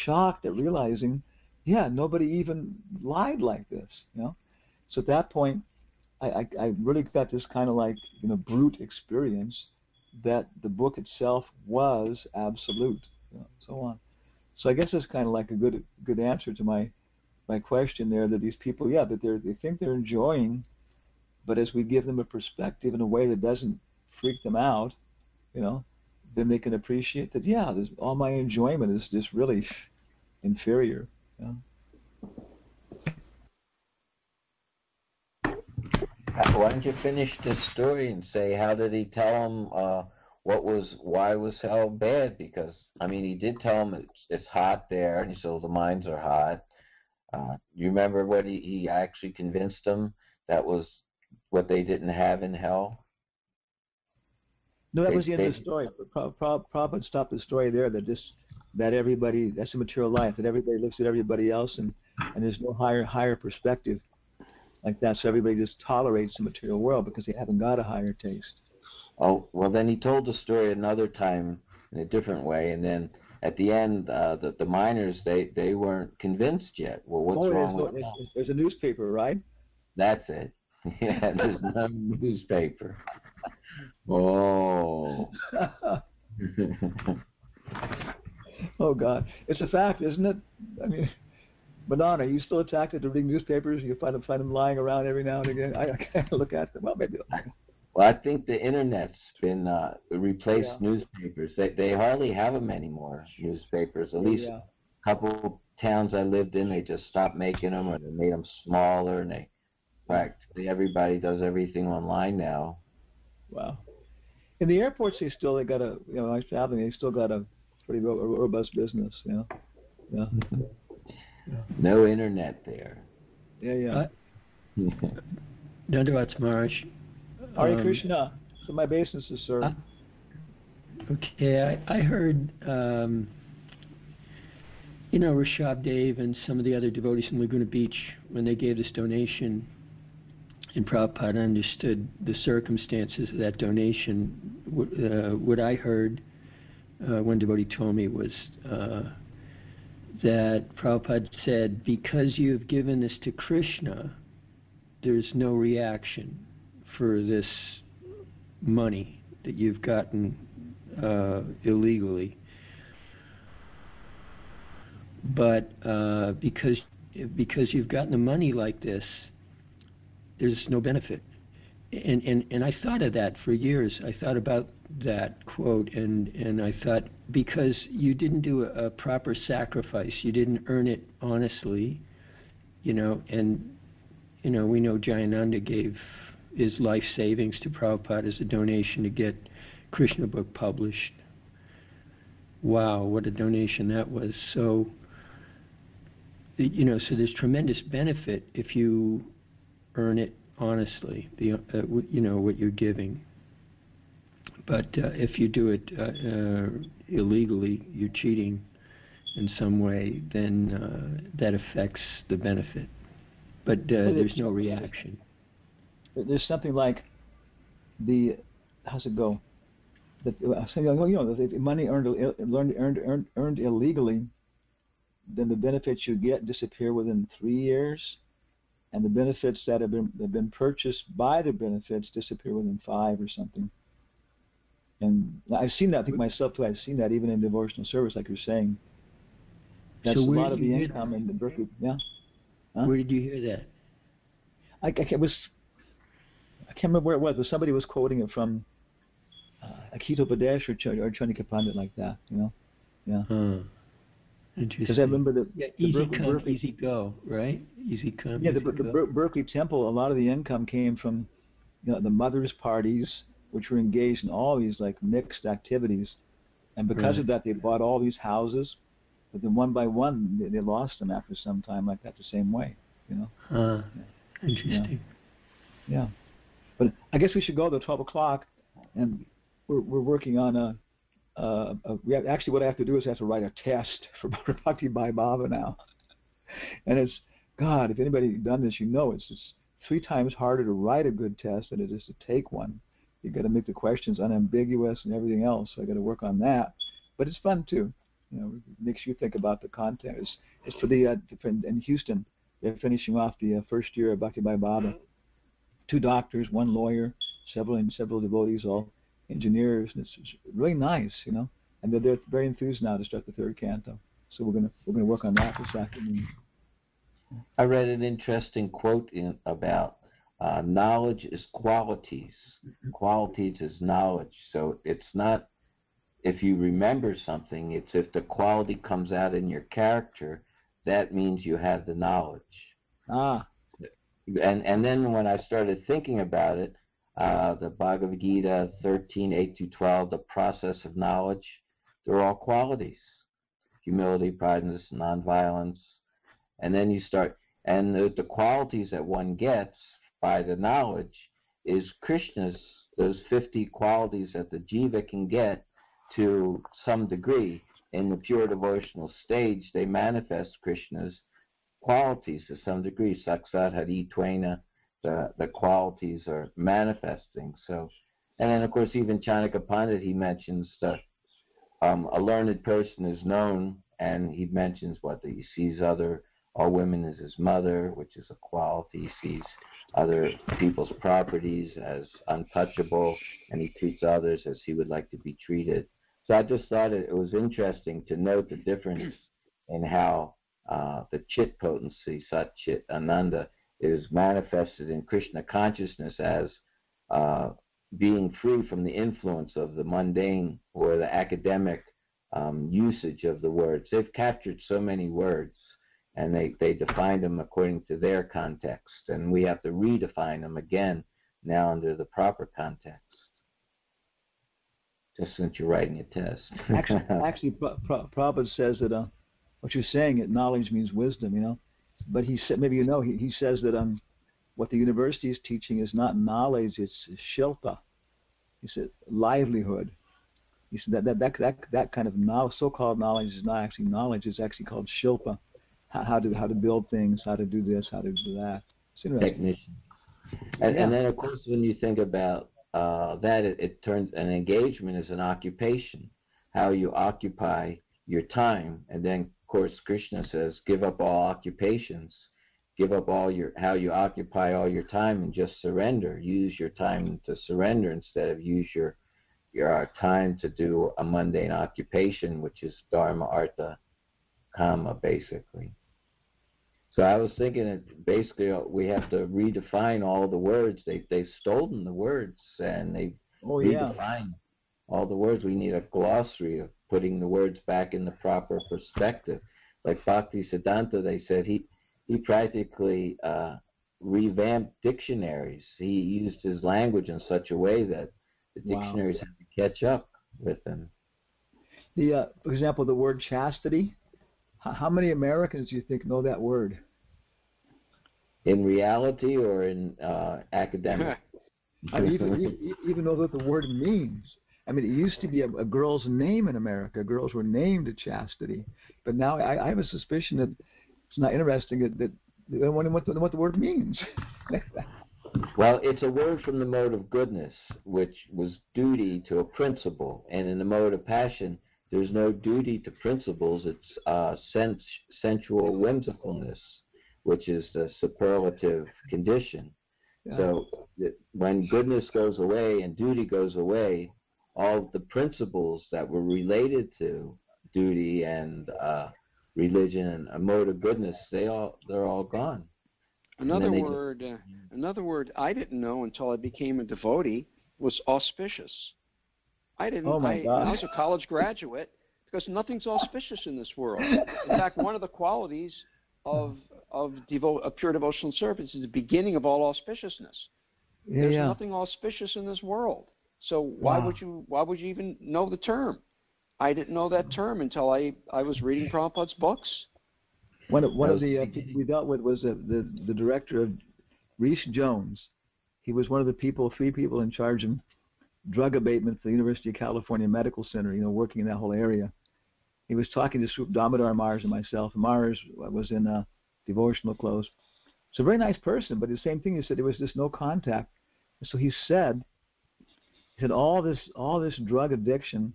shocked at realizing, nobody even lied like this, So at that point, I really got this kind of like, brute experience that the book itself was absolute, so on. So I guess that's kind of like a good answer to my question there, that these people, that they think they're enjoying, but as we give them a perspective in a way that doesn't freak them out, then they can appreciate that, all my enjoyment is just really inferior.
Why don't you finish this story and say, how did he tell him why was hell bad? Because, he did tell him it's hot there, and so the mines are hot. You remember what he actually convinced them that was what they didn't have in hell?
No, that was the end of the story. Prabhupada stopped the story there, that everybody, that's the material life, that everybody looks at everybody else, and there's no higher perspective like that, so everybody just tolerates the material world because they haven't got a higher taste.
Oh, well, then he told the story another time in a different way, and then at the end, the miners, they weren't convinced yet. Well, what's wrong with that?
There's a newspaper, right?
That's it. Yeah, there's no newspaper. Oh.
Oh God, it's a fact, isn't it? I mean, Madonna, are you still attracted to reading newspapers? You find them lying around every now and again. I can't look at them. Well, maybe.
Well, I think the internet's been replaced
Yeah.
newspapers. They hardly have them anymore. Newspapers, at least a couple towns I lived in, they just stopped making them, or they made them smaller, and practically everybody does everything online now.
Wow. In the airports, they got a, nice traveling. They still got a pretty robust business. Yeah.
No internet there.
Yeah.
Dandavats Maharaj.
Hare Krishna. So my obeisances, sir.
Okay, I heard, Rishabh Dev and some of the other devotees in Laguna Beach, when they gave this donation, and Prabhupada understood the circumstances of that donation. What I heard, one devotee told me, was that Prabhupada said, because you have given this to Krishna, there's no reaction for this money that you've gotten illegally. But because you've gotten the money like this, there's no benefit. And I thought of that for years. I thought about that quote, and I thought, because you didn't do a proper sacrifice, you didn't earn it honestly, and we know Jayananda gave his life savings to Prabhupada as a donation to get Krishna book published. Wow, what a donation that was. So, so there's tremendous benefit if you earn it honestly, what you're giving. But if you do it illegally, you're cheating in some way, then that affects the benefit. But there's no reaction.
There's something like how's it go? That the money earned illegally, then the benefits you get disappear within 3 years, and the benefits that have been purchased by the benefits disappear within 5 or something. And I've seen that. I think myself too. I've seen that even in devotional service, like you're saying. That's
so
a lot of the income in the Berkeley. Yeah. Huh?
Where did you hear that?
I can't remember where it was, but somebody was quoting it from Akito Badesh or Chanika Pandit, like that, Yeah.
Interesting.
Because I remember
easy come, easy go, right? Easy come.
Yeah,
easy
the Berkeley Temple. A lot of the income came from, the mothers' parties, which were engaged in all these like mixed activities, and because of that, they bought all these houses. But then one by one, they lost them after some time, like that, the same way,
Interesting.
Yeah. But I guess we should go to 12 o'clock, and we're working on actually what I have to do is I have to write a test for Bhakti Bhai Baba now. And it's, God, if anybody's done this, it's just 3 times harder to write a good test than it is to take one. You've got to make the questions unambiguous and everything else, so I got to work on that. But it's fun too. It makes you think about the content. It's for in Houston, they're finishing off the first year of Bhakti Bhai Baba. 2 doctors, 1 lawyer, several devotees, all engineers, and it's really nice, and they're very enthused now to start the 3rd canto. So we're gonna work on that this afternoon.
I read an interesting quote about knowledge is qualities. Qualities is knowledge. So it's not if you remember something, it's if the quality comes out in your character, that means you have the knowledge. And then when I started thinking about it, the Bhagavad Gita 13:8-12, the process of knowledge, they're all qualities: humility, kindness, nonviolence. And then you start, and the qualities that one gets by the knowledge is Krishna's, those 50 qualities that the jiva can get to some degree. In the pure devotional stage, they manifest Krishna's qualities to some degree. Saksat Hari Tvena, the qualities are manifesting. So, and then of course even Chanika Pandit, he mentions that a learned person is known, and he mentions that he sees all women as his mother, which is a quality. He sees other people's properties as untouchable, and he treats others as he would like to be treated. So I just thought it was interesting to note the difference in how the Chit potency, Sat Chit Ananda, is manifested in Krishna consciousness as being free from the influence of the mundane or the academic usage of the words. They've captured so many words, and they define them according to their context, and we have to redefine them again now under the proper context. Just since you're writing a test.
Actually, Prabhupada says that what you're saying, that knowledge means wisdom, you know. But he said, maybe you know, he says that what the university is teaching is not knowledge, it's shilpa. He said livelihood. He said that kind of knowledge, so-called knowledge, is not actually knowledge. It's actually called shilpa. How to build things, how to do this, how to do that. It's interesting.
Technician. And then, of course, when you think about that, it turns an engagement is an occupation, how you occupy your time. And then, of course, Krishna says, give up all occupations, give up how you occupy all your time, and just surrender. Use your time to surrender instead of use your time to do a mundane occupation, which is dharma, artha, kama, basically. So I was thinking that basically we have to redefine all the words. They've stolen the words, and they've redefined all the words. We need a glossary of putting the words back in the proper perspective. Like Bhakti Siddhanta, they said he practically revamped dictionaries. He used his language in such a way that the dictionaries had to catch up with him.
For example, the word chastity. How many Americans do you think know that word?
In reality or in academic?
I mean, even know what the word means. I mean, it used to be a girl's name in America. Girls were named chastity. But now I have a suspicion that it's not interesting that they don't want to know what the word means.
Well, it's a word from the mode of goodness, which was duty to a principle. And in the mode of passion, there's no duty to principles. It's sensual whimsicalness, which is the superlative condition. Yeah. So when goodness goes away and duty goes away, all the principles that were related to duty and religion and a mode of goodness, they're all gone.
Another word I didn't know until I became a devotee was auspicious. I didn't.
Oh my God.
I was a college graduate because nothing's auspicious in this world. In fact, one of the qualities of pure devotional service is the beginning of all auspiciousness. There's nothing auspicious in this world. So why would you even know the term? I didn't know that term until I was reading Prabhupada's books.
One of the people we dealt with was the director of Rhys Jones. He was one of the three people in charge of drug abatement for the University of California Medical Center, working in that whole area. He was talking to Swarup Damodar Mars and myself. Mars was in devotional clothes. So a very nice person, but the same thing, he said there was just no contact. And so he said all this drug addiction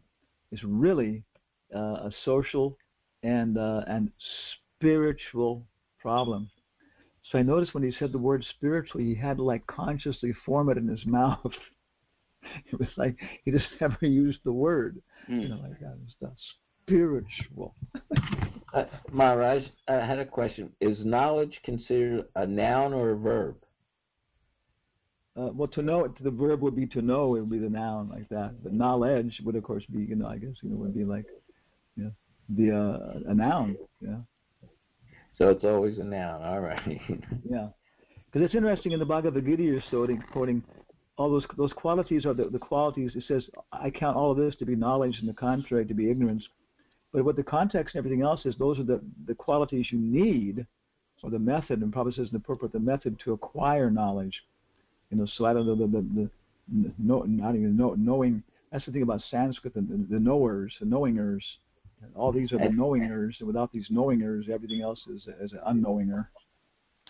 is really a social and spiritual problem. So I noticed when he said the word spiritual, he had to like consciously form it in his mouth. It was like he just never used the word. Like that stuff. Spiritual.
Maharaj, I had a question. Is knowledge considered a noun or a verb?
Well, to know, the verb would be to know. It would be the noun, like that. But knowledge would, of course, be, I guess, would be like, a noun. Yeah.
So it's always a noun. All right.
Yeah, because it's interesting in the Bhagavad Gita you're quoting all those qualities are the qualities. It says, I count all of this to be knowledge, and the contrary to be ignorance. But what the context and everything else is, those are the qualities you need, or the method, and Prabhupada says in the purport, the method to acquire knowledge. So I don't know not even knowing. That's the thing about Sanskrit, the knowers, the knowingers. All these are the knowingers, and without these knowingers, everything else is an unknowinger.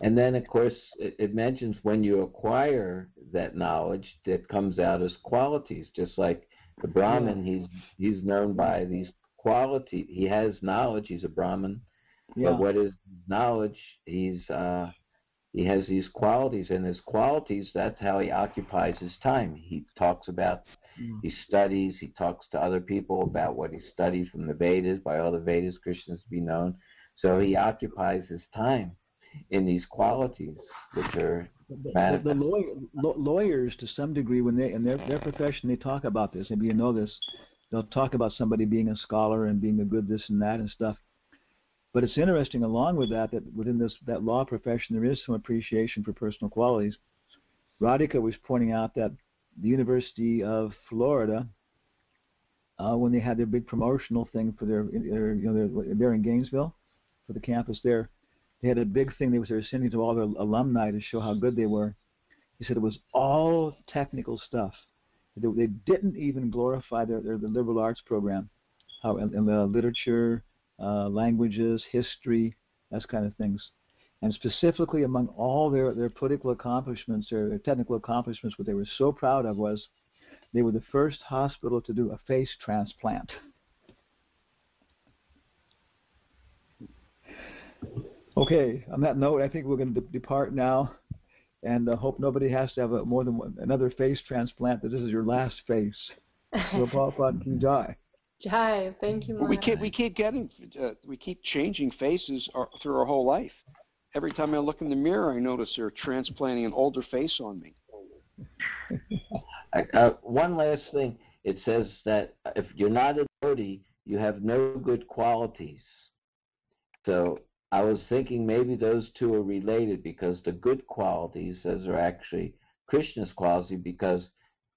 And then, of course, it mentions when you acquire that knowledge, that comes out as qualities. Just like the Brahmin, he's known by these qualities. He has knowledge. He's a Brahmin. Yeah. But what is knowledge? He has these qualities, and his qualities, that's how he occupies his time. He talks about He studies, he talks to other people about what he studied from the Vedas. By all the Vedas, Krishna is to be known. So he occupies his time in these qualities, which are
the lawyers, to some degree, when they in their profession, they talk about this. Maybe you know this. They'll talk about somebody being a scholar and being a good this and that and stuff. But it's interesting, along with that within that law profession, there is some appreciation for personal qualities. Radhika was pointing out that the University of Florida, when they had their big promotional thing for they're in Gainesville, for the campus there, they had a big thing they were sending to all their alumni to show how good they were. He said it was all technical stuff. They didn't even glorify their liberal arts program, how in the literature, languages, history, that kind of things. And specifically among all their political accomplishments, their technical accomplishments, what they were so proud of was they were the first hospital to do a face transplant. Okay, on that note, I think we're going to depart now, and hope nobody has to have more than another face transplant, that this is your last face. Prabhupada ki jai.
Jai, thank you, Maharaj.
We keep changing faces through our whole life. Every time I look in the mirror, I notice they're transplanting an older face on me.
One last thing. It says that if you're not a devotee, you have no good qualities. So I was thinking maybe those two are related, because the good qualities, those are actually Krishna's qualities, because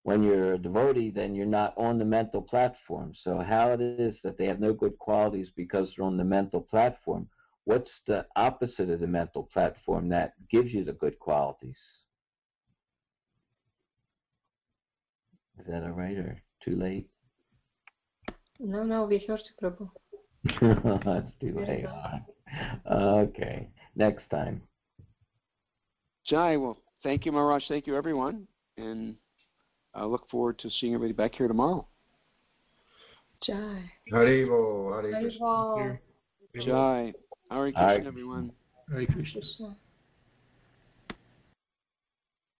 when you're a devotee, then you're not on the mental platform. So how it is that they have no good qualities because they're on the mental platform? What's the opposite of the mental platform that gives you the good qualities? Is that all right or too late?
No, we heard you, Prabhu.
That's too late. Okay, next time.
Jai, well, thank you, Maharaj. Thank you, everyone. And I look forward to seeing everybody back here tomorrow.
Jai.
Haribo, Hare
Hare
Krishna.
Krishna.
Jai. Hare Krishna, everyone.
Hare Krishna.
Krishna.